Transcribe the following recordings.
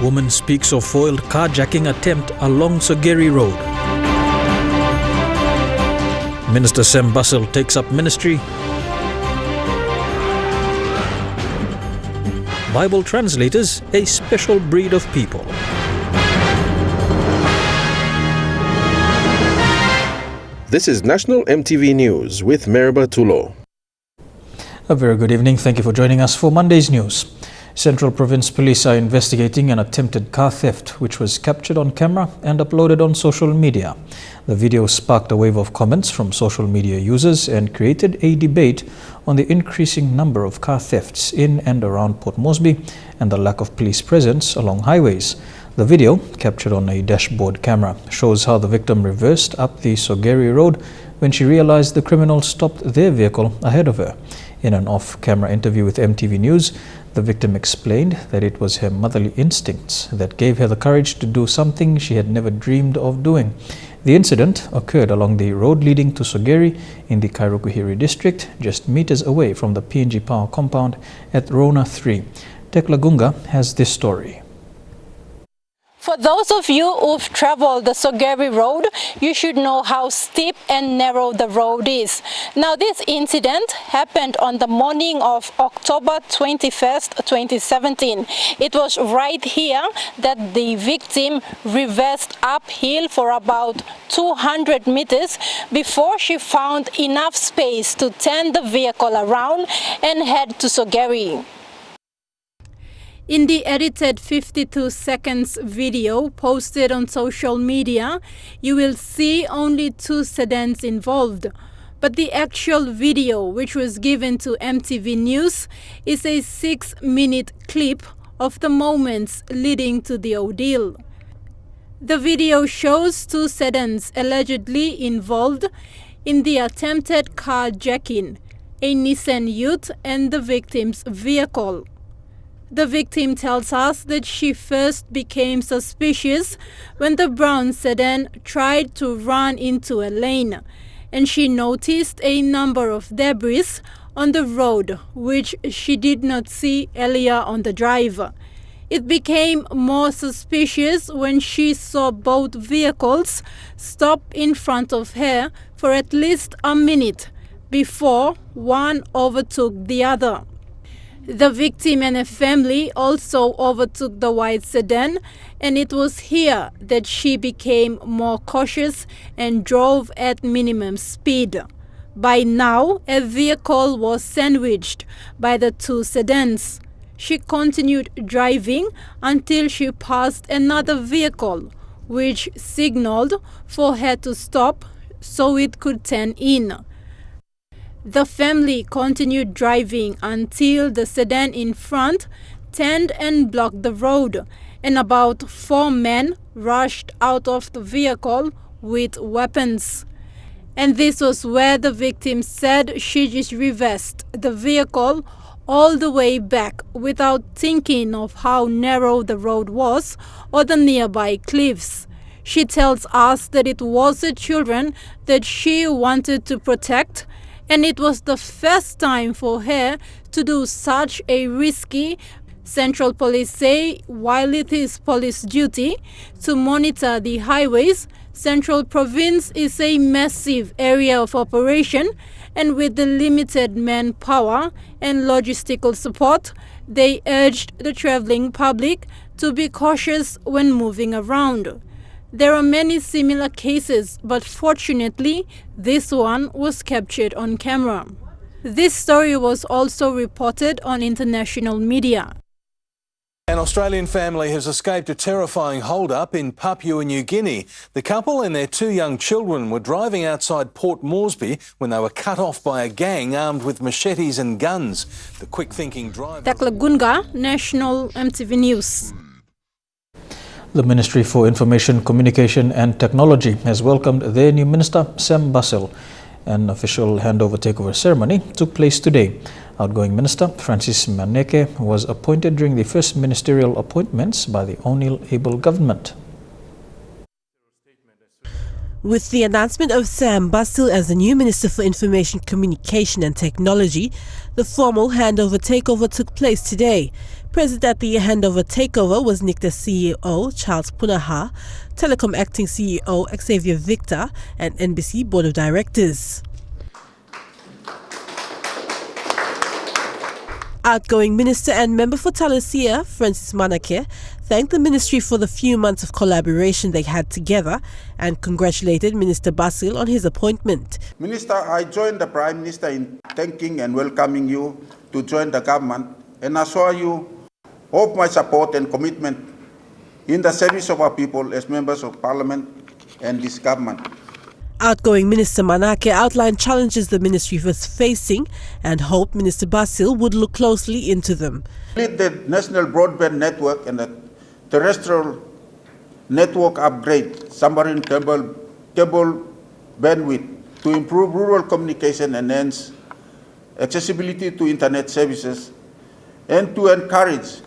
Woman speaks of foiled carjacking attempt along Sogeri Road. Minister Sam Basil takes up ministry. Bible translators, a special breed of people. This is National EMTV News with Meriba Tulo. A very good evening. Thank you for joining us for Monday's news. Central Province Police are investigating an attempted car theft which was captured on camera and uploaded on social media. The video sparked a wave of comments from social media users and created a debate on the increasing number of car thefts in and around Port Moresby and the lack of police presence along highways. The video, captured on a dashboard camera, shows how the victim reversed up the Sogeri Road when she realized the criminal stopped their vehicle ahead of her. In an off-camera interview with MTV News, the victim explained that it was her motherly instincts that gave her the courage to do something she had never dreamed of doing. The incident occurred along the road leading to Sogeri in the Kairukuhiri district, just meters away from the PNG Power compound at Rona 3. Tekla Gunga has this story. For those of you who've traveled the Sogeri Road, you should know how steep and narrow the road is. Now, this incident happened on the morning of October 21st, 2017. It was right here that the victim reversed uphill for about 200 meters before she found enough space to turn the vehicle around and head to Sogeri. In the edited 52 seconds video posted on social media, you will see only two sedans involved. But the actual video, which was given to MTV News, is a 6-minute clip of the moments leading to the ordeal. The video shows two sedans allegedly involved in the attempted carjacking, a Nissan Ute and the victim's vehicle. The victim tells us that she first became suspicious when the brown sedan tried to run into a lane, and she noticed a number of debris on the road which she did not see earlier on the drive. It became more suspicious when she saw both vehicles stop in front of her for at least a minute before one overtook the other. The victim and her family also overtook the white sedan, and it was here that she became more cautious and drove at minimum speed. By now, a vehicle was sandwiched by the two sedans. She continued driving until she passed another vehicle, which signaled for her to stop so it could turn in. The family continued driving until the sedan in front turned and blocked the road, and about 4 men rushed out of the vehicle with weapons. And this was where the victim said she just reversed the vehicle all the way back without thinking of how narrow the road was or the nearby cliffs. She tells us that it was the children that she wanted to protect, and it was the first time for her to do such a risky, Central Police say, while it is police duty to monitor the highways, Central Province is a massive area of operation, and with the limited manpower and logistical support, they urged the travelling public to be cautious when moving around. There are many similar cases, but fortunately, this one was captured on camera. This story was also reported on international media. An Australian family has escaped a terrifying hold-up in Papua New Guinea. The couple and their 2 young children were driving outside Port Moresby when they were cut off by a gang armed with machetes and guns. The quick-thinking driver... Tekla Gunga, National EMTV News. The Ministry for Information, Communication and Technology has welcomed their new minister, Sam Basil. An official handover takeover ceremony took place today. Outgoing Minister Francis Maneke was appointed during the first ministerial appointments by the O'Neill Abel government. With the announcement of Sam Basil as the new Minister for Information, Communication and Technology, the formal handover takeover took place today. Present at the handover takeover was NICTA CEO Charles Punaha, Telecom Acting CEO Xavier Victor and NBC Board of Directors. Outgoing Minister and Member for Talasia, Francis Manake, thanked the Ministry for the few months of collaboration they had together and congratulated Minister Basil on his appointment. Minister, I join the Prime Minister in thanking and welcoming you to join the government and assure you of my support and commitment in the service of our people as members of Parliament and this government. Outgoing Minister Manake outlined challenges the ministry was facing and hoped Minister Basil would look closely into them. Lead the national broadband network and the terrestrial network upgrade, submarine cable bandwidth to improve rural communication and enhance accessibility to internet services, and to encourage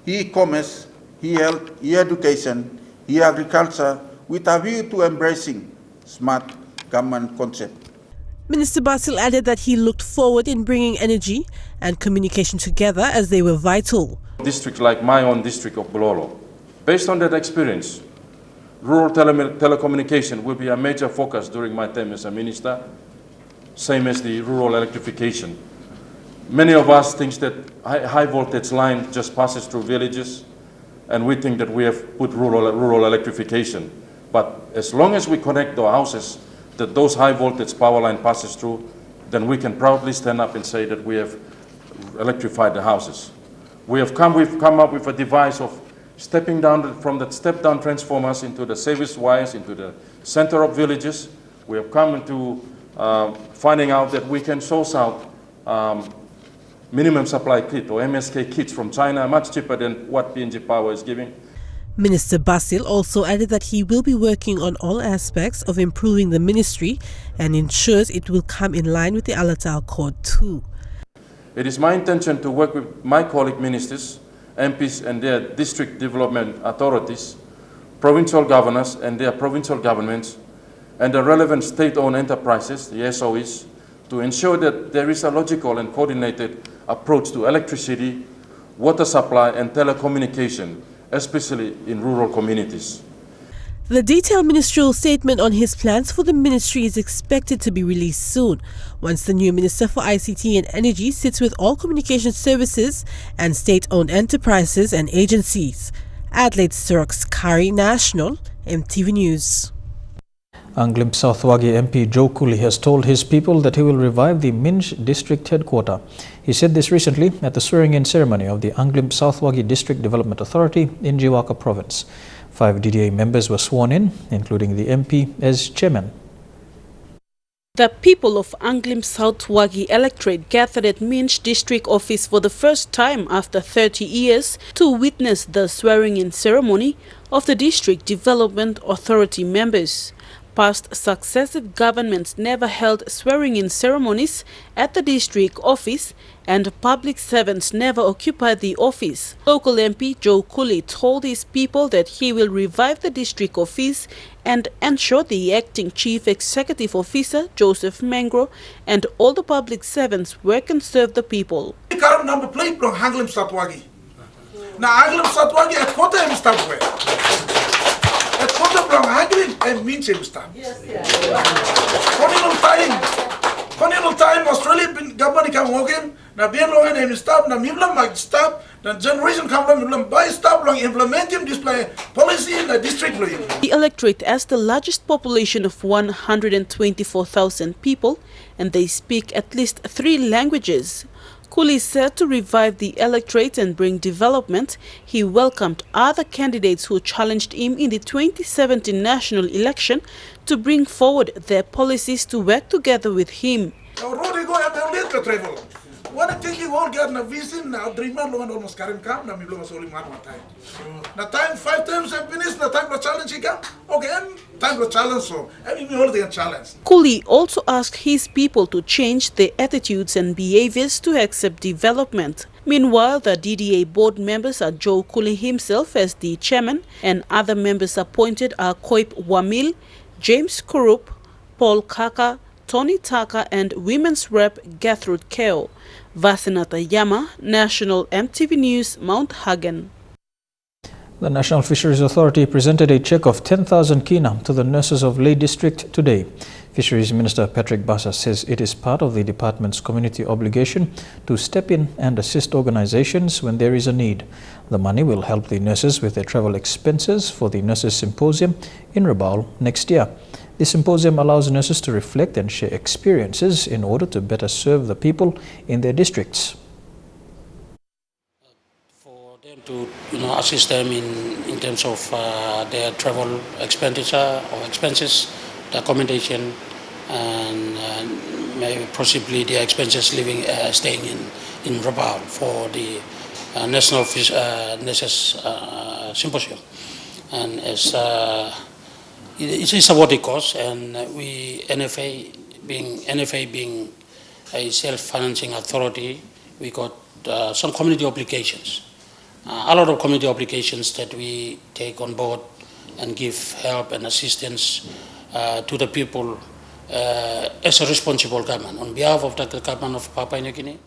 e-commerce, e-health, e-education, e-agriculture with a view to embracing smart government concept. Minister Basil added that he looked forward in bringing energy and communication together as they were vital. Districts like my own district of Bololo, based on that experience, rural telecommunication will be a major focus during my term as a minister, same as the rural electrification. Many of us think that high voltage line just passes through villages, and we think that we have put rural electrification. But as long as we connect our houses, that those high voltage power line passes through, then we can proudly stand up and say that we have electrified the houses. We've come up with a device of stepping down from the step-down transformers into the service wires into the center of villages. We have come into finding out that we can source out minimum supply kit or MSK kits from China, much cheaper than what PNG Power is giving. Minister Basil also added that he will be working on all aspects of improving the ministry and ensures it will come in line with the Alatau Code too. It is my intention to work with my colleague ministers, MPs and their district development authorities, provincial governors and their provincial governments, and the relevant state-owned enterprises, the SOEs, to ensure that there is a logical and coordinated approach to electricity, water supply and telecommunication, especially in rural communities. The detailed ministerial statement on his plans for the ministry is expected to be released soon, once the new Minister for ICT and Energy sits with all communication services and state-owned enterprises and agencies. Adelaide Sogeri, National, EMTV News. Anglim South Wagi MP Joe Cooley has told his people that he will revive the Minj district headquarter. He said this recently at the swearing-in ceremony of the Anglim South Wagi District Development Authority in Jiwaka Province. 5 DDA members were sworn in, including the MP as chairman. The people of Anglim South Wagi electorate gathered at Minj district office for the first time after 30 years to witness the swearing-in ceremony of the District Development Authority members. Past successive governments never held swearing-in ceremonies at the district office, and public servants never occupied the office. Local MP Joe Cooley told his people that he will revive the district office and ensure the acting chief executive officer, Joseph Mengro, and all the public servants work and serve the people. Karam number plate from Anglim South Wagi. Now Anglim South Wagi at quarter and start where? At quarter from Anglim and means him start. Yes, Colonial time Australia government come working. Now be long and stop. Now Miblam might stop. The generation come from Miblam by stop long implementing display policy in the district. The electorate has the largest population of 124,000 people, and they speak at least 3 languages. Cooley said to revive the electorate and bring development, he welcomed other candidates who challenged him in the 2017 national election to bring forward their policies to work together with him. What I think you all get a visit now, dreamer almost carrying camp, now we only time. Now time 5 times I finished, the time for challenge he come. Okay, time for challenge, so I mean all the challenge. Cooley also asked his people to change their attitudes and behaviors to accept development. Meanwhile, the DDA board members are Joe Cooley himself as the chairman, and other members appointed are Koip Wamil, James Kurup, Paul Kaka, Tony Taka, and Women's Rep Gertrude Keo. Vasinata Yama, National EMTV News, Mount Hagen. The National Fisheries Authority presented a cheque of 10,000 kina to the nurses of Leh District today. Fisheries Minister Patrick Bassa says it is part of the department's community obligation to step in and assist organizations when there is a need. The money will help the nurses with their travel expenses for the Nurses Symposium in Riewoldt next year. The symposium allows nurses to reflect and share experiences in order to better serve the people in their districts. To assist them in terms of their travel expenditure or expenses, the accommodation, and maybe possibly their expenses living, staying in Riewoldt for the National Nurses Symposium. And as it is a worthy cause, and we NFA being a self-financing authority, we got some community obligations. A lot of community obligations that we take on board and give help and assistance to the people as a responsible government. On behalf of the government of Papua New Guinea.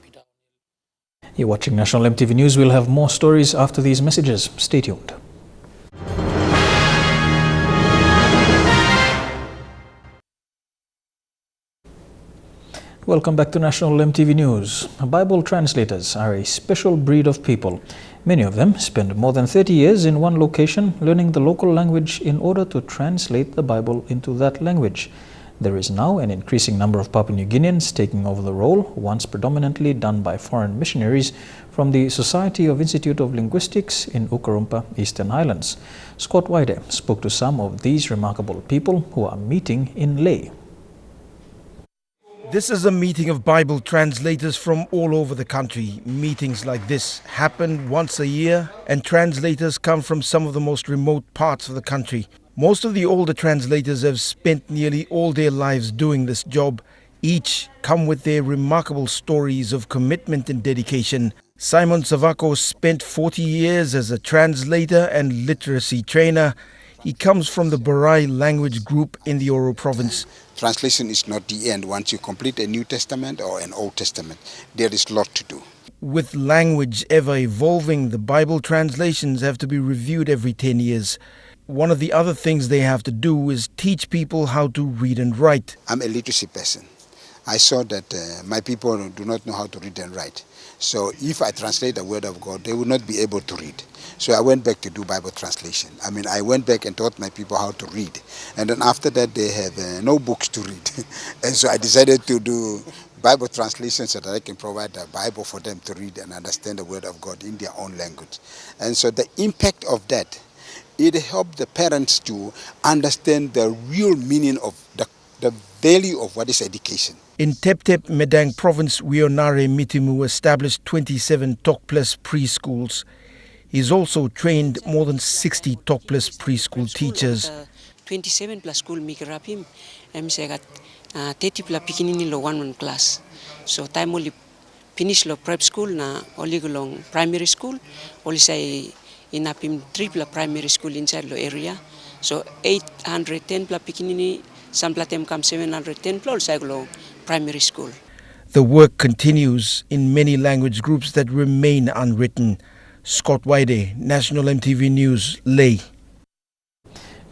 You're watching National EMTV News. We'll have more stories after these messages. Stay tuned. Welcome back to National EMTV News. Bible translators are a special breed of people. Many of them spend more than 30 years in one location learning the local language in order to translate the Bible into that language. There is now an increasing number of Papua New Guineans taking over the role, once predominantly done by foreign missionaries from the Society of Institute of Linguistics in Ukarumpa, Eastern Highlands. Scott Wide spoke to some of these remarkable people who are meeting in Leh. This is a meeting of Bible translators from all over the country. Meetings like this happen once a year, and translators come from some of the most remote parts of the country. Most of the older translators have spent nearly all their lives doing this job. Each come with their remarkable stories of commitment and dedication. Simon Savako spent 40 years as a translator and literacy trainer. He comes from the Barai language group in the Oro province. Translation is not the end. Once you complete a New Testament or an Old Testament, there is a lot to do. With language ever evolving, the Bible translations have to be reviewed every 10 years. One of the other things they have to do is teach people how to read and write. I'm a literacy person. I saw that my people do not know how to read and write. So if I translate the Word of God, they will not be able to read. So I went back to do Bible translation. I went back and taught my people how to read. And then after that, they have no books to read. And so I decided to do Bible translation so that I can provide a Bible for them to read and understand the Word of God in their own language. And so the impact of that, it helped the parents to understand the real meaning of the value of what is education. In Tep-Tep, Medang province, Wionare Mitimu established 27 Tok-Plus preschools. He's also trained more than 60 Tok-Plus preschool teachers. 27 plus school mikrapim, saya kat 30 plus pikinini lo 1 class. So time only finish lo prep school na only long primary school, only say inapim 3 plus primary school inside lo area. So 810 plus pikinini, some platem come 710 plus say lo primary school. The work continues in many language groups that remain unwritten. Scott Wide, National EMTV News, Leh.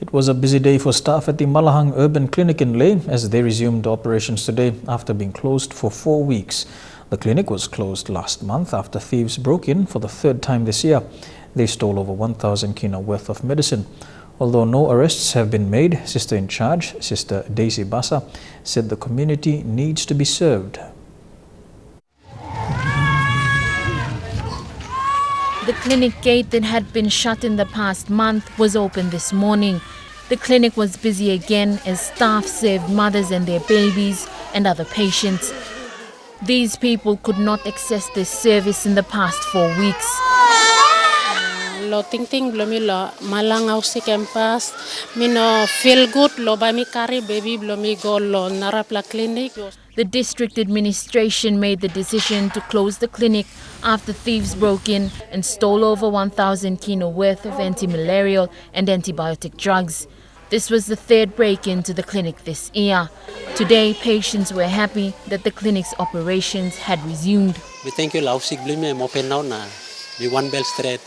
It was a busy day for staff at the Malahang Urban Clinic in Leh as they resumed operations today after being closed for 4 weeks. The clinic was closed last month after thieves broke in for the 3rd time this year. They stole over 1,000 kina worth of medicine. Although no arrests have been made, Sister in Charge, Sister Daisy Bassa, said the community needs to be served. The clinic gate that had been shut in the past month was open this morning. The clinic was busy again as staff served mothers and their babies and other patients. These people could not access this service in the past 4 weeks. Lo ting lo mi lo malang ausi campus mi no feel good lo ba mi carry baby lo mi go lo narapla clinic. The district administration made the decision to close the clinic after thieves broke in and stole over 1,000 kina worth of anti-malarial and antibiotic drugs. This was the third break-in to the clinic this year. Today, patients were happy that the clinic's operations had resumed. We thank you, Lausik Blime, I'm open now. We one bell straight.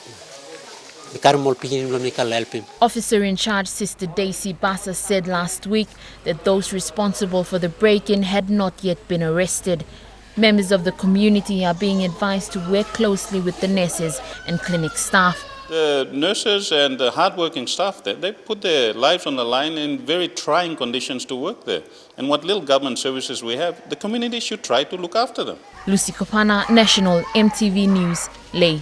Officer in charge Sister Daisy Bassa said last week that those responsible for the break-in had not yet been arrested. Members of the community are being advised to work closely with the nurses and clinic staff. The nurses and the hard-working staff there, they put their lives on the line in very trying conditions to work there. And what little government services we have, the community should try to look after them. Lucy Kopana, National EMTV News, Leh.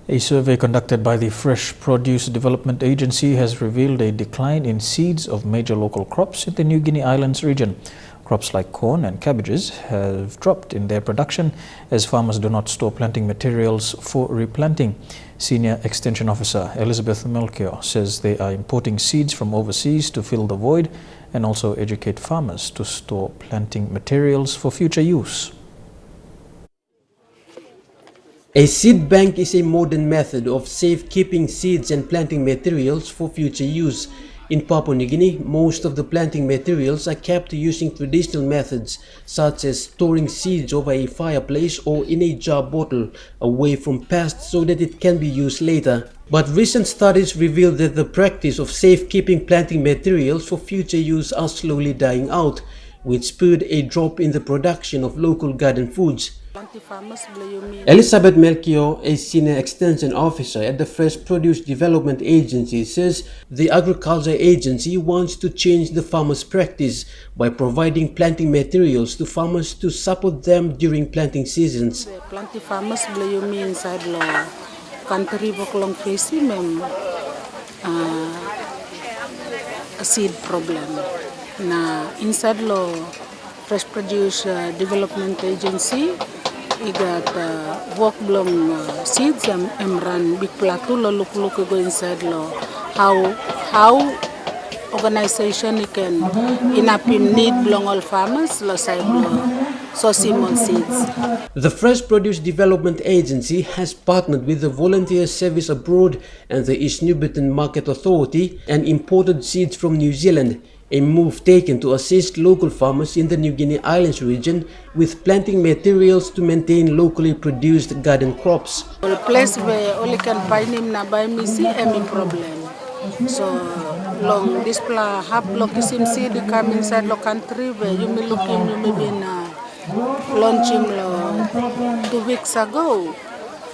A survey conducted by the Fresh Produce Development Agency has revealed a decline in seeds of major local crops in the New Guinea Islands region. Crops like corn and cabbages have dropped in their production as farmers do not store planting materials for replanting. Senior Extension Officer Elizabeth Melchior says they are importing seeds from overseas to fill the void and also educate farmers to store planting materials for future use. A seed bank is a modern method of safekeeping seeds and planting materials for future use. In Papua New Guinea, most of the planting materials are kept using traditional methods, such as storing seeds over a fireplace or in a jar bottle away from pests so that it can be used later. But recent studies reveal that the practice of safekeeping planting materials for future use are slowly dying out, which spurred a drop in the production of local garden foods. Elizabeth Melchior, a senior extension officer at the Fresh Produce Development Agency, says the agriculture agency wants to change the farmers' practice by providing planting materials to farmers to support them during planting seasons. Planting farmers beli inside lo country boklong facing mem a seed problem. Na inside lo Fresh Produce Development Agency, we got work belong seeds and run big plateau lo look go inside lo how organization can enough need belong all farmers lo side lo so simon seeds. The Fresh Produce Development Agency has partnered with the Volunteer Service Abroad and the East Nubitan Market Authority and imported seeds from New Zealand, a move taken to assist local farmers in the New Guinea Islands region with planting materials to maintain locally produced garden crops. The place where only can buy him na buy me see any problem. So long this have location seed come inside the country where you may look him, you may be launching 2 weeks ago.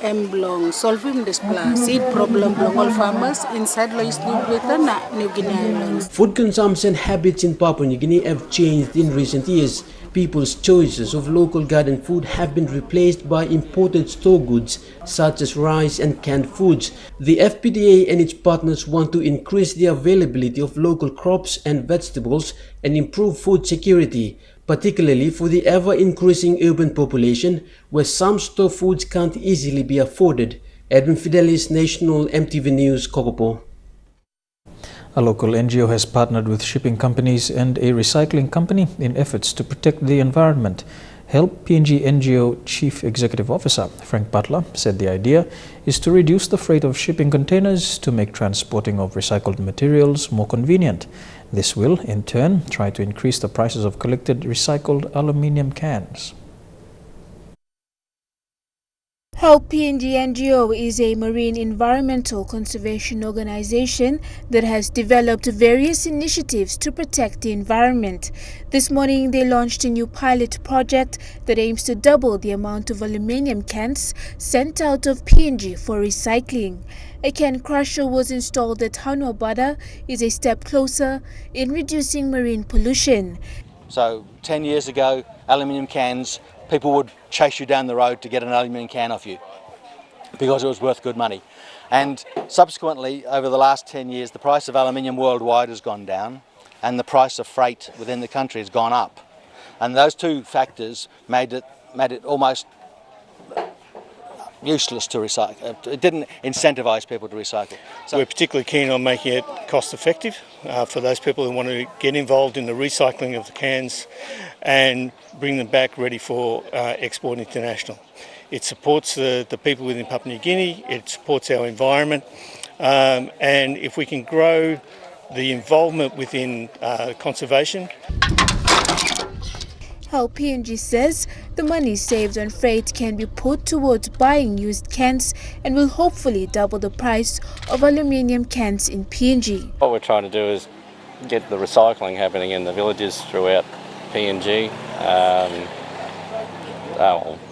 Belong solving this seed problem belong all farmers inside New Guinea Islands. Food consumption habits in Papua New Guinea have changed in recent years. People's choices of local garden food have been replaced by imported store goods such as rice and canned foods. The FPDA and its partners want to increase the availability of local crops and vegetables and improve food security, particularly for the ever-increasing urban population where some store foods can't easily be afforded. Edwin Fidelis, National EMTV News, Kokopo. A local NGO has partnered with shipping companies and a recycling company in efforts to protect the environment. Help PNG NGO Chief Executive Officer Frank Butler said the idea is to reduce the freight of shipping containers to make transporting of recycled materials more convenient. This will, in turn, try to increase the prices of collected recycled aluminium cans. Help PNG NGO is a marine environmental conservation organization that has developed various initiatives to protect the environment. This morning, they launched a new pilot project that aims to double the amount of aluminium cans sent out of PNG for recycling. A can crusher was installed at Hanuabada, is a step closer in reducing marine pollution. So 10 years ago, aluminium cans, people would chase you down the road to get an aluminium can off you because it was worth good money. And subsequently, over the last 10 years, the price of aluminium worldwide has gone down and the price of freight within the country has gone up. And those two factors made it almost useless to recycle. It didn't incentivize people to recycle. So we're particularly keen on making it cost effective for those people who want to get involved in the recycling of the cans and bring them back ready for export international. It supports the people within Papua New Guinea, it supports our environment, and if we can grow the involvement within conservation. How PNG says the money saved on freight can be put towards buying used cans and will hopefully double the price of aluminium cans in PNG. What we're trying to do is get the recycling happening in the villages throughout PNG.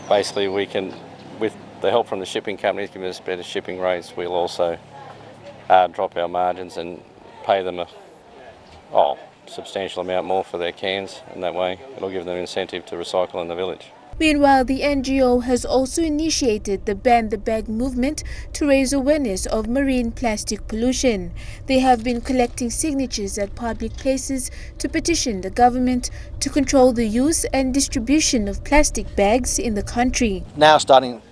Basically we can, with the help from the shipping companies, give us better shipping rates. We'll also drop our margins and pay them a substantial amount more for their cans, and that way it'll give them an incentive to recycle in the village. Meanwhile, the NGO has also initiated the Ban the Bag movement to raise awareness of marine plastic pollution. They have been collecting signatures at public places to petition the government to control the use and distribution of plastic bags in the country. Now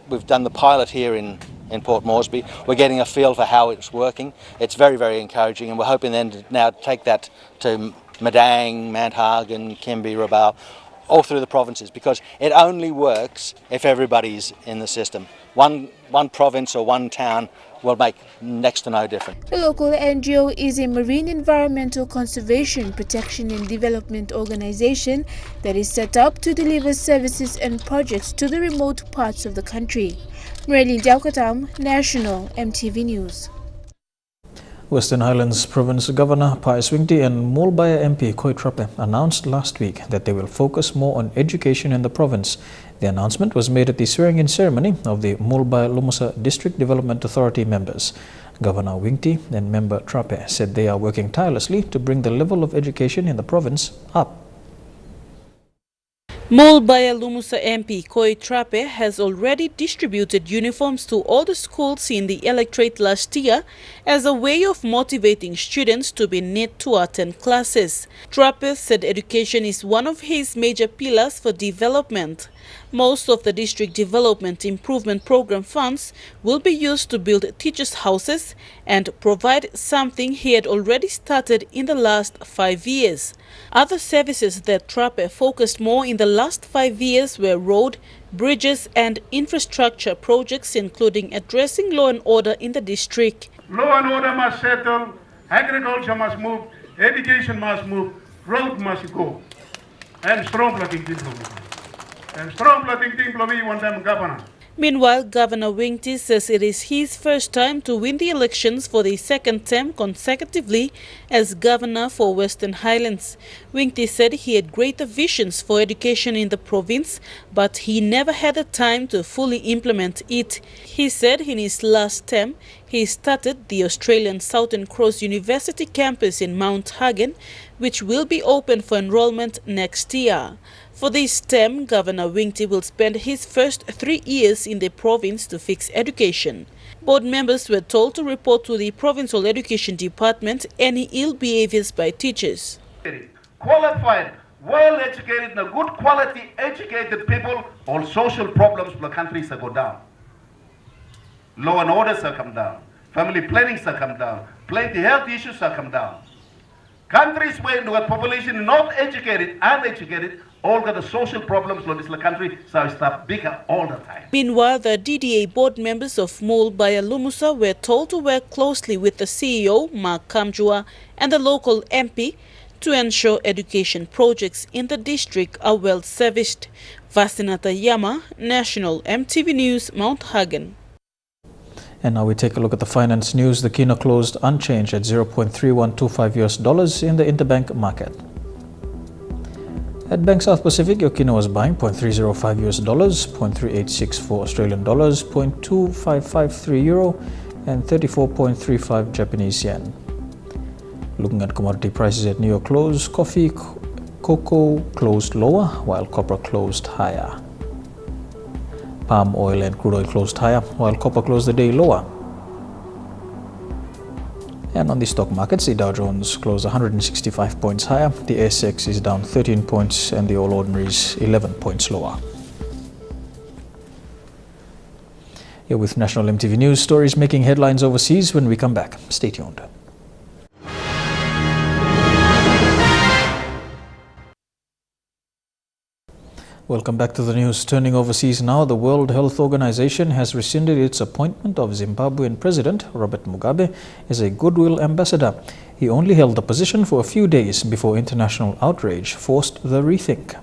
we've done the pilot here in Port Moresby. We're getting a feel for how it's working. It's very, very encouraging, and we're hoping then to now take that to Madang, Mount Hagen, Kimby, Rabaul, all through the provinces, because it only works if everybody's in the system. One province or one town will make next to no difference. The local NGO is a marine environmental conservation, protection and development organization that is set up to deliver services and projects to the remote parts of the country. Marilyn Daukatam, National EMTV News. Western Highlands Province Governor Pius Wingti and Mulbaya MP Koi Trape announced last week that they will focus more on education in the province. The announcement was made at the swearing-in ceremony of the Mulbaya Lumusa District Development Authority members. Governor Wingti and member Trape said they are working tirelessly to bring the level of education in the province up. Mulbaya Lumusa MP Koi Trape has already distributed uniforms to all the schools in the electorate last year as a way of motivating students to be neat to attend classes. Trape said education is one of his major pillars for development. Most of the District Development Improvement Program funds will be used to build teachers' houses and provide something he had already started in the last 5 years. Other services that Trape focused more in the last 5 years were road, bridges and infrastructure projects, including addressing law and order in the district. Law and order must settle, agriculture must move, education must move, road must go. And strong blocking diplomacy. And strong blocking diplomacy want them governor. Meanwhile, Governor Wingti says it is his first time to win the elections for the second term consecutively as governor for Western Highlands. Wingti said he had greater visions for education in the province, but he never had the time to fully implement it. He said in his last term, he started the Australian Southern Cross University campus in Mount Hagen, which will be open for enrollment next year. For this term, Governor Wingti will spend his first 3 years in the province to fix education. Board members were told to report to the Provincial Education Department any ill behaviors by teachers. Qualified, well-educated, and good quality educated people, all social problems for the country go down. Law and orders have come down. Family planning has come down. Plenty health issues have come down. Countries where the population is not educated, uneducated, all got the social problems in this country, so it's bigger all the time. Meanwhile, the DDA board members of Mulbaya Lumusa were told to work closely with the CEO, Mark Kamjua, and the local MP to ensure education projects in the district are well serviced. Vasinata Yama, National EMTV News, Mount Hagen. And now we take a look at the finance news. The kina closed unchanged at $0.3125 US in the interbank market. At Bank South Pacific, your kina was buying $0.305 US, $0.3864 Australian dollars, $0.2553 euro, and 34.35 Japanese yen. Looking at commodity prices at New York close, coffee, cocoa closed lower, while copper closed higher. Palm oil and crude oil closed higher, while copper closed the day lower. And on the stock markets, the Dow Jones closed 165 points higher, the ASX is down 13 points, and the All Ordinaries 11 points lower. Here with National EMTV News, stories making headlines overseas. When we come back, stay tuned. Welcome back to the news. Turning overseas now, the World Health Organization has rescinded its appointment of Zimbabwean President Robert Mugabe as a goodwill ambassador. He only held the position for a few days before international outrage forced the rethink.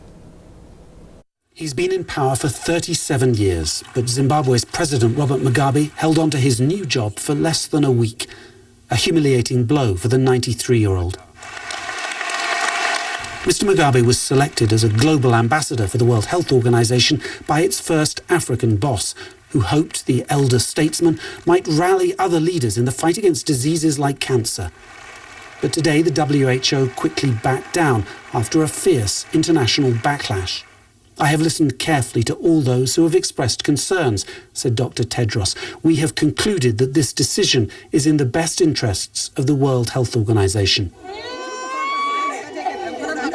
He's been in power for 37 years, but Zimbabwe's President Robert Mugabe held on to his new job for less than a week. A humiliating blow for the 93-year-old. Mr. Mugabe was selected as a global ambassador for the World Health Organization by its first African boss, who hoped the elder statesman might rally other leaders in the fight against diseases like cancer. But today the WHO quickly backed down after a fierce international backlash. I have listened carefully to all those who have expressed concerns, said Dr. Tedros. We have concluded that this decision is in the best interests of the World Health Organization.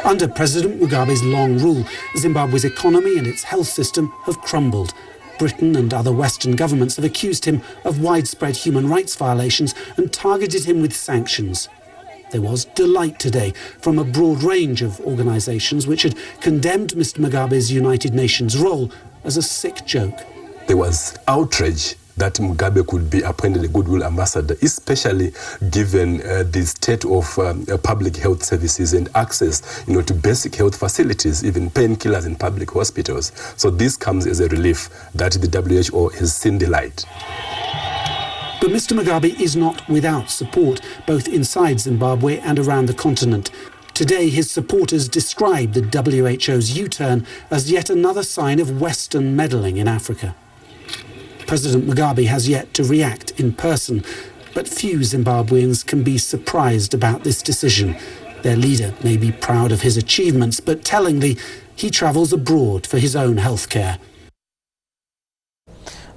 Under President Mugabe's long rule, Zimbabwe's economy and its health system have crumbled. Britain and other Western governments have accused him of widespread human rights violations and targeted him with sanctions. There was delight today from a broad range of organisations which had condemned Mr. Mugabe's United Nations role as a sick joke. There was outrage that Mugabe could be appointed a goodwill ambassador, especially given the state of public health services and access, to basic health facilities, even painkillers in public hospitals. So this comes as a relief that the WHO has seen the light. But Mr. Mugabe is not without support, both inside Zimbabwe and around the continent. Today, his supporters describe the WHO's U-turn as yet another sign of Western meddling in Africa. President Mugabe has yet to react in person, but few Zimbabweans can be surprised about this decision. Their leader may be proud of his achievements, but tellingly, he travels abroad for his own health care.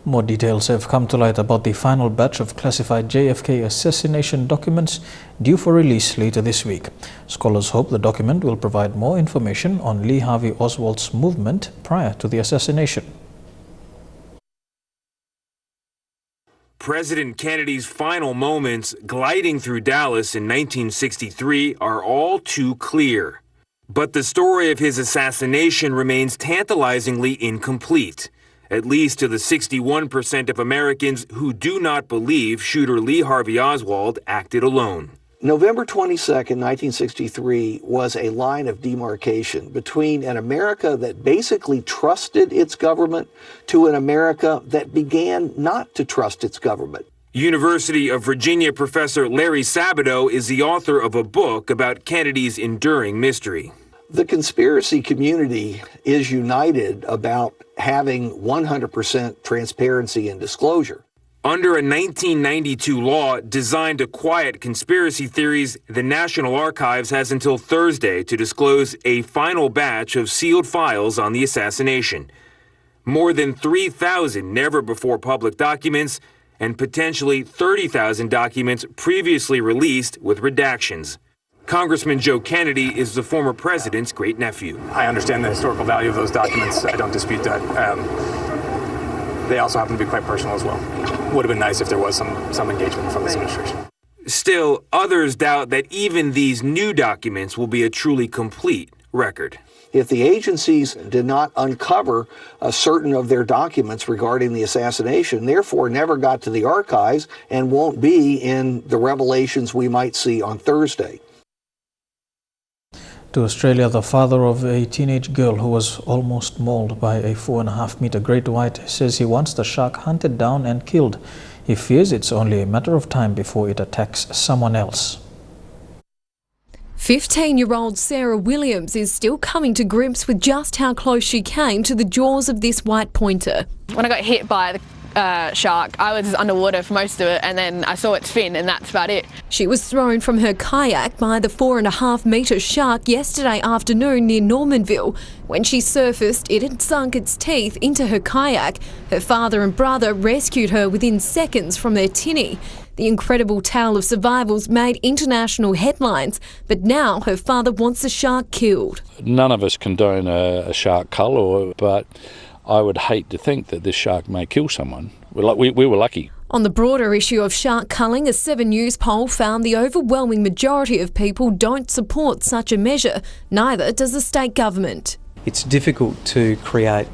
More details have come to light about the final batch of classified JFK Assassination documents due for release later this week. Scholars hope the document will provide more information on Lee Harvey Oswald's movement prior to the assassination. President Kennedy's final moments gliding through Dallas in 1963 are all too clear. But the story of his assassination remains tantalizingly incomplete, at least to the 61% of Americans who do not believe shooter Lee Harvey Oswald acted alone. November 22nd, 1963 was a line of demarcation between an America that basically trusted its government to an America that began not to trust its government. University of Virginia professor Larry Sabato is the author of a book about Kennedy's enduring mystery. The conspiracy community is united about having 100% transparency and disclosure. Under a 1992 law designed to quiet conspiracy theories, the National Archives has until Thursday to disclose a final batch of sealed files on the assassination. More than 3,000 never-before public documents and potentially 30,000 documents previously released with redactions. Congressman Joe Kennedy is the former president's great-nephew. I understand the historical value of those documents. I don't dispute that. They also happen to be quite personal as well. Would have been nice if there was some engagement from this administration. Still, others doubt that even these new documents will be a truly complete record. If the agencies did not uncover certain of their documents regarding the assassination, therefore never got to the archives and won't be in the revelations we might see on Thursday. To Australia, the father of a teenage girl who was almost mauled by a 4.5-meter great white says he wants the shark hunted down and killed. He fears it's only a matter of time before it attacks someone else. 15-year-old Sarah Williams is still coming to grips with just how close she came to the jaws of this white pointer. When I got hit by the shark, I was underwater for most of it, and then I saw its fin, and that's about it. She was thrown from her kayak by the 4.5-metre shark yesterday afternoon near Normanville. When she surfaced, it had sunk its teeth into her kayak. Her father and brother rescued her within seconds from their tinny. The incredible tale of survivals made international headlines, but now her father wants the shark killed. None of us condone a shark cull, but I would hate to think that this shark may kill someone. We were lucky. On the broader issue of shark culling, a 7 News poll found the overwhelming majority of people don't support such a measure. Neither does the state government. it's difficult to create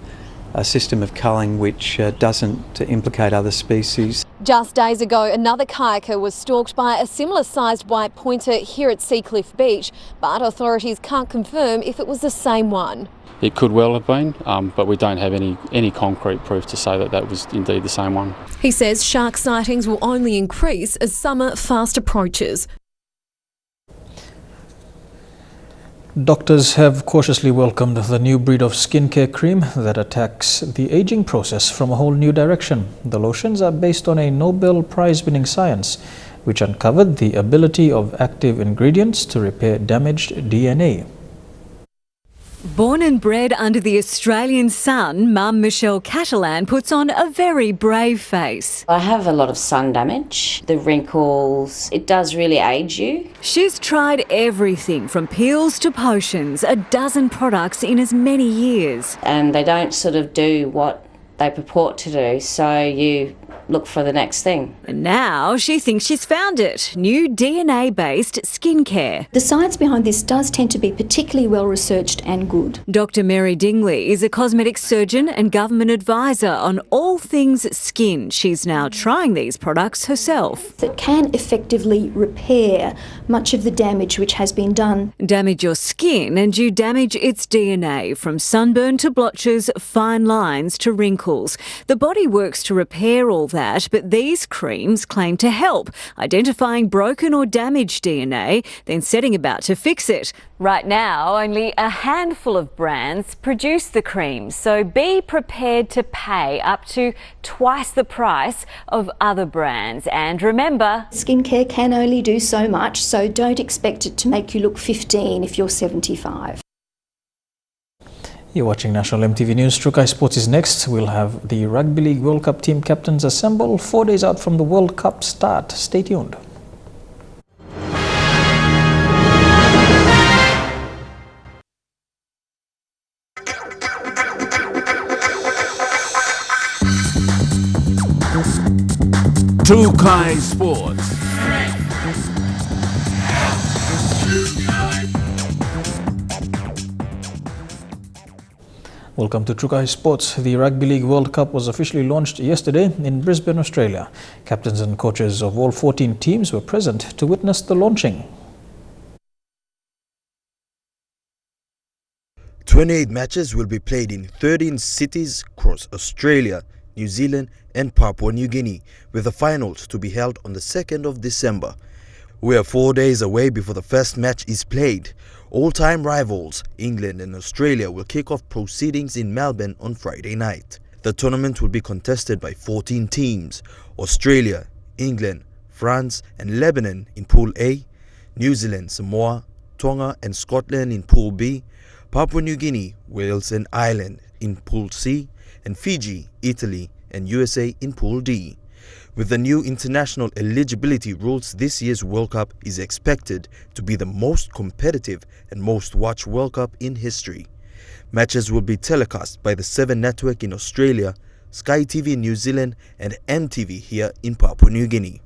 a system of culling which doesn't implicate other species. Just days ago, another kayaker was stalked by a similar-sized white pointer here at Seacliff Beach, but authorities can't confirm if it was the same one. It could well have been, but we don't have any concrete proof to say that that was indeed the same one. He says shark sightings will only increase as summer fast approaches. Doctors have cautiously welcomed the new breed of skincare cream that attacks the aging process from a whole new direction. The lotions are based on a Nobel Prize-winning science, which uncovered the ability of active ingredients to repair damaged DNA. Born and bred under the Australian sun, Mum Michelle Catalan puts on a very brave face. I have a lot of sun damage, the wrinkles, it does really age you. She's tried everything from peels to potions, a dozen products in as many years. And they don't sort of do what they purport to do, so you look for the next thing. And now she thinks she's found it, new DNA-based skincare. The science behind this does tend to be particularly well researched and good. Dr Mary Dingley is a cosmetic surgeon and government advisor on all things skin. She's now trying these products herself. It can effectively repair much of the damage which has been done. Damage your skin and you damage its DNA, from sunburn to blotches, fine lines to wrinkles. The body works to repair all that, but these creams claim to help, identifying broken or damaged DNA, then setting about to fix it. Right now, only a handful of brands produce the creams, so be prepared to pay up to twice the price of other brands. And remember, skincare can only do so much, so don't expect it to make you look 15 if you're 75. You're watching National MTV News. Trukai Sports is next. We'll have the Rugby League World Cup team captains assemble 4 days out from the World Cup start. Stay tuned. Trukai Sports. Welcome to Trukai Sports. The Rugby League World Cup was officially launched yesterday in Brisbane, Australia. Captains and coaches of all 14 teams were present to witness the launching. 28 matches will be played in 13 cities across Australia, New Zealand and Papua New Guinea, with the finals to be held on the 2nd of December. We are 4 days away before the first match is played. All-time rivals, England and Australia, will kick off proceedings in Melbourne on Friday night. The tournament will be contested by 14 teams: Australia, England, France and Lebanon in Pool A, New Zealand, Samoa, Tonga and Scotland in Pool B, Papua New Guinea, Wales and Ireland in Pool C, and Fiji, Italy and USA in Pool D. With the new international eligibility rules, this year's World Cup is expected to be the most competitive and most watched World Cup in history. Matches will be telecast by the 7 Network in Australia, Sky TV in New Zealand and MTV here in Papua New Guinea.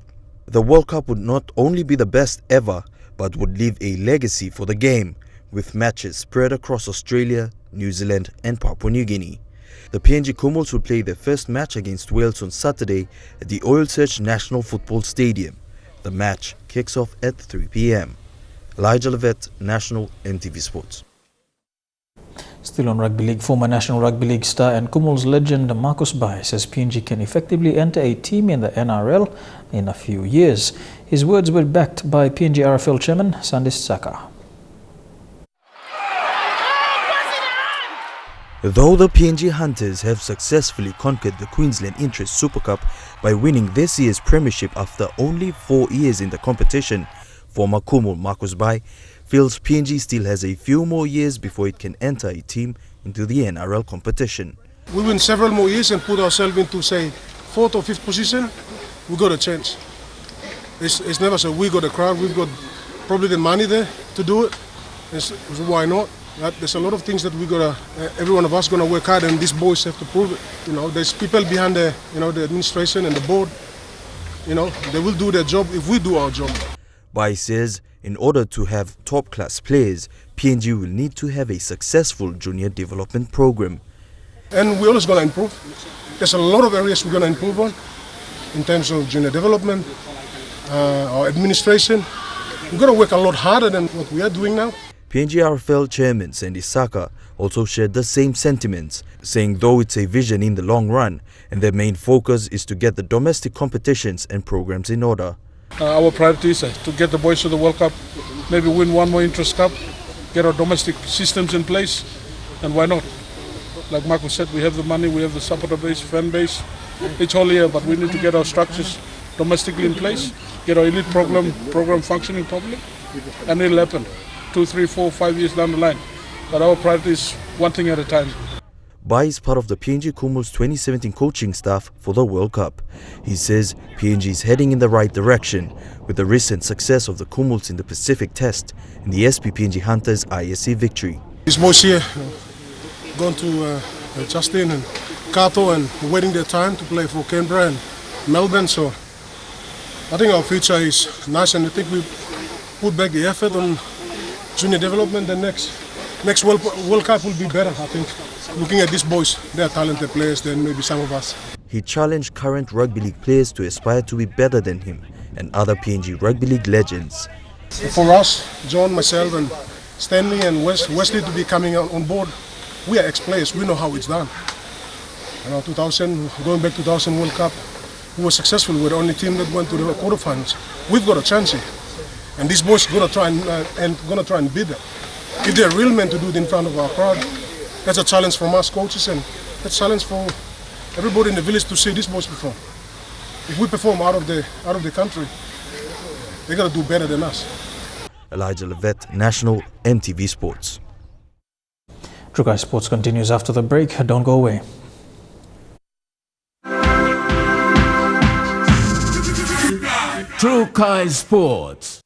The World Cup would not only be the best ever, but would leave a legacy for the game, with matches spread across Australia, New Zealand and Papua New Guinea. The PNG Kumals will play their first match against Wales on Saturday at the Oil Search National Football Stadium. The match kicks off at 3 p.m. Elijah Levet, National MTV Sports. Still on Rugby League, former National Rugby League star and Kumals legend Marcus Bai says PNG can effectively enter a team in the NRL in a few years. His words were backed by PNG RFL chairman Sandis Saka. Though the PNG Hunters have successfully conquered the Queensland Interest Super Cup by winning this year's premiership after only 4 years in the competition, former Kumal Marcus Bai feels PNG still has a few more years before it can enter a team into the NRL competition. We win several more years and put ourselves into, say, 4th or 5th position, we got a chance. It's never so we got a crowd, we've got probably the money there to do it, so why not? There's a lot of things that we gotta, every one of us gonna work hard, and these boys have to prove it. You know, there's people behind the, the administration and the board. You know, they will do their job if we do our job. Bai says in order to have top-class players, PNG will need to have a successful junior development program. And we're always going to improve. There's a lot of areas we're going to improve on in terms of junior development, our administration. We've got to work a lot harder than what we are doing now. PNG RFL Chairman Sandy Saka also shared the same sentiments, saying though it's a vision in the long run and their main focus is to get the domestic competitions and programs in order. Our priority is to get the boys to the World Cup, maybe win one more Interest Cup, get our domestic systems in place, and why not? Like Michael said, we have the money, we have the supporter base, fan base. It's all here, but we need to get our structures domestically in place, get our elite program functioning properly, and it'll happen 2, 3, 4, 5 years down the line. But our priority is one thing at a time. Bai is part of the PNG Kumul's 2017 coaching staff for the World Cup. He says PNG is heading in the right direction with the recent success of the Kumuls in the Pacific Test and the SP PNG Hunters ISC victory. These boys here gone to Justin and Kato and waiting their time to play for Canberra and Melbourne. So I think our future is nice, and I think we put back the effort on junior development. The next World Cup will be better, I think. Looking at these boys, they are talented players than maybe some of us. He challenged current rugby league players to aspire to be better than him and other PNG rugby league legends. For us, John, myself and Stanley and Wesley to be coming on board, we are ex-players, we know how it's done. You know, 2000, going back to 2000 World Cup, we were successful. We were the only team that went to the quarterfinals. We've got a chance here. And these boys are going to try and beat them. If they're real men to do it in front of our crowd, that's a challenge from us coaches, and that's a challenge for everybody in the village to see these boys perform. If we perform out of the country, they're going to do better than us. Elijah Levette, National EMTV Sports. Trukai Sports continues after the break. Don't go away. Trukai Sports.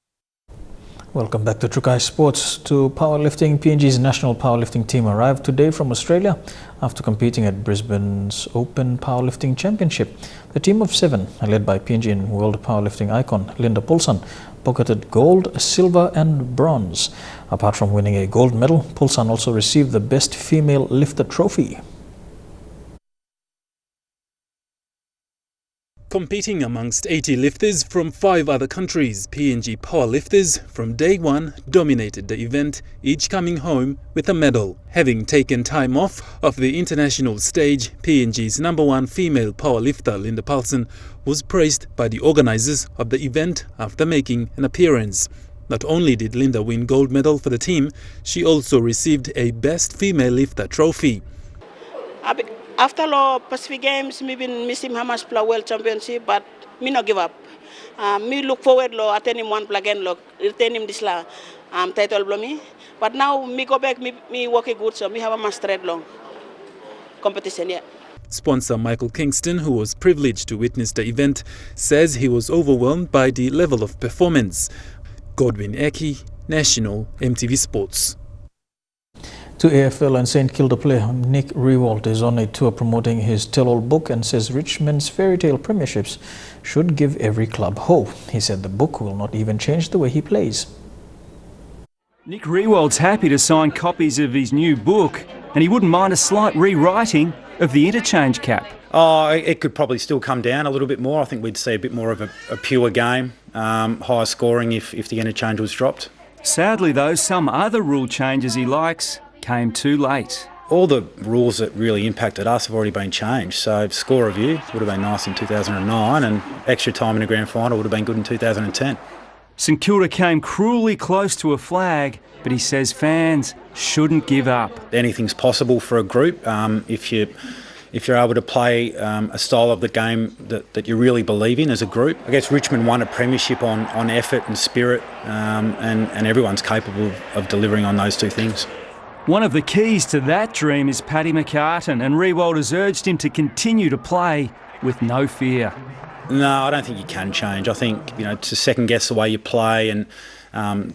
Welcome back to Trukai Sports. To powerlifting, PNG's national powerlifting team arrived today from Australia after competing at Brisbane's Open Powerlifting Championship. The team of 7, led by PNG and world powerlifting icon Linda Poulsen, pocketed gold, silver and bronze. Apart from winning a gold medal, Poulsen also received the Best Female Lifter trophy. Competing amongst 80 lifters from 5 other countries, PNG powerlifters from day one dominated the event, each coming home with a medal. Having taken time off the international stage, PNG's #1 female powerlifter Linda Poulsen was praised by the organisers of the event after making an appearance. Not only did Linda win gold medal for the team, she also received a Best Female Lifter trophy. After the Pacific Games, me been missing Hamas Play World Championship, but me not give up. Me look forward to attending one play again, retaining this title blow me. But now me go back, me working good, so me have a master long competition. Yeah. Sponsor Michael Kingston, who was privileged to witness the event, says he was overwhelmed by the level of performance. Godwin Eki, National EMTV Sports. To AFL and St Kilda player Nick Riewoldt is on a tour promoting his tell-all book and says Richmond's fairy tale premierships should give every club hope. He said the book will not even change the way he plays. Nick Riewoldt's happy to sign copies of his new book, and he wouldn't mind a slight rewriting of the interchange cap. Oh, it could probably still come down a little bit more. I think we'd see a bit more of a pure game, higher scoring if the interchange was dropped. Sadly though, some other rule changes he likes came too late. All the rules that really impacted us have already been changed. So score review would have been nice in 2009, and extra time in the grand final would have been good in 2010. St Kilda came cruelly close to a flag, but he says fans shouldn't give up. Anything's possible for a group if you're able to play a style of the game that you really believe in as a group. I guess Richmond won a premiership on effort and spirit, and everyone's capable of delivering on those two things. One of the keys to that dream is Paddy McCartan, and Riewoldt has urged him to continue to play with no fear. No, I don't think you can change. I think, to second guess the way you play and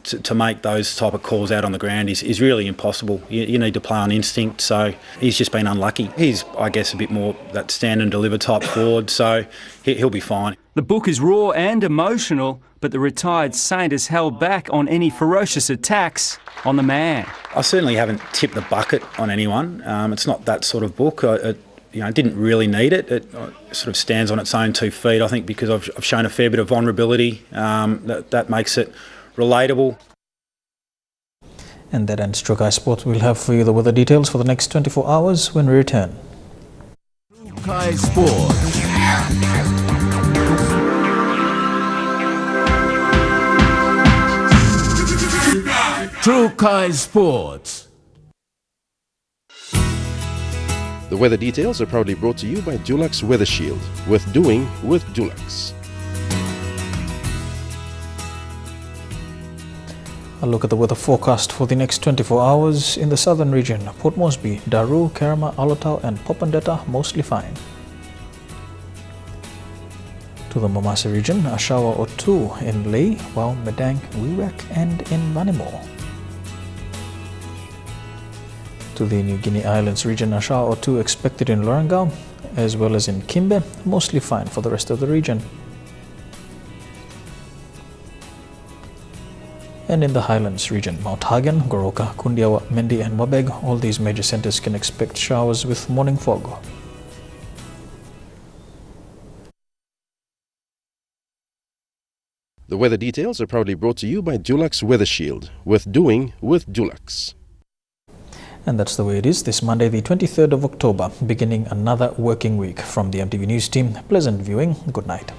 to make those type of calls out on the ground is really impossible. You need to play on instinct, so he's just been unlucky. He's, I guess, a bit more that stand and deliver type forward, so he'll be fine. The book is raw and emotional, but but the retired saint has held back on any ferocious attacks on the man. I certainly haven't tipped the bucket on anyone. It's not that sort of book. I didn't really need it. It sort of stands on its own 2 feet, I think, because I've shown a fair bit of vulnerability. That makes it relatable. And that ends Trukai Sport. We'll have for you the weather details for the next 24 hours when we return. Trukai Sport. Trukai Sports. The weather details are proudly brought to you by Dulux Weather Shield. Worth doing with Dulux. A look at the weather forecast for the next 24 hours in the southern region. Port Moresby, Daru, Kerama, Alotau and Popondetta mostly fine. To the Momasa region, a shower or two in Lae, while Medang, Wewak and in Vanimo. To the New Guinea Islands region, a shower or two expected in Lorengau, as well as in Kimbe, mostly fine for the rest of the region. And in the Highlands region, Mount Hagen, Goroka, Kundiawa, Mendi and Wabeg, all these major centres can expect showers with morning fog. The weather details are proudly brought to you by Dulux Weather Shield. Worth doing with Dulux. And that's the way it is this Monday, the 23rd of October, beginning another working week. From the EMTV News team, pleasant viewing. Good night.